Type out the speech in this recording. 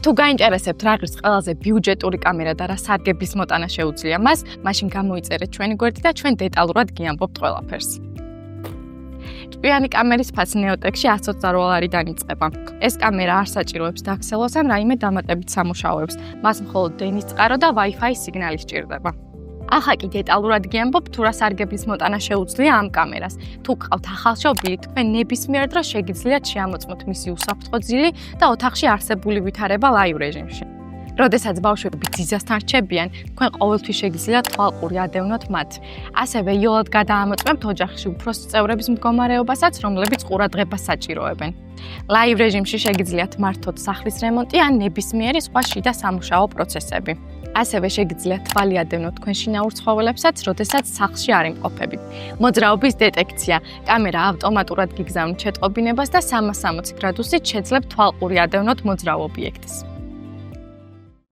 თუ გაინტერესებთ რა არის ყველაზე ბიუჯეტური კამერა და რა სარგებლის მოტანა შეუძლია მას, მაშინ გამოიწერეთ ჩვენი გვერდი და ჩვენ დეტალურად გიამბობთ ყველაფერს. ჭკვიანი კამერის ფასი Neotech-ში $128-დან იწყება. ეს კამერა არ საჭიროებს დაქსელოს ან რაიმე დამატებით სამუშაოებს. მას მხოლოდ დენის წყარო და Wi-Fi სიგნალი სჭირდება. ახლა კი დეტალურად გიამბობ თუ რა სარგებლის მოტანა შეუძლია ამ კამერას. თუ გყავთ ახალშობილი, თქვენ ნებისმიერ დროს შეგიძლიათ შეამოწმოთ მისი უსაფრთხო ძილი და ოთახში არსებული ვითარება ლაივ რეჟიმში. როდესაც ბავშვები ძიზასთან რჩებიან, თქვენ ყოველთვის შეგიძლიათ თვალყური ადევნოთ მათ. ასევე იოლად გადაამოწმებთ ოჯახში უფროსი წევრების მდგომარეობასაც, რომლებიც ყურადღებას საჭიროებენ. ლაივ რეჟიმში შეგიძლიათ მართოთ სახლის რემონტი ან ნებისმიერი სხვა შიდა სამუშაო პროცესები. ასევე შეგიძლიათ თვალი ადევნოთ თქვენ შინაურ ცხოველებსაც, როდესაც სახლში არ იმყოფებით. მოძრაობის დეტექცია. კამერა ავტომატურად გიგზავნით შეტყობინებას და 360 გრადუსით შეძლებთ თვალყური ადევნოთ მოძრავ ობიექტს.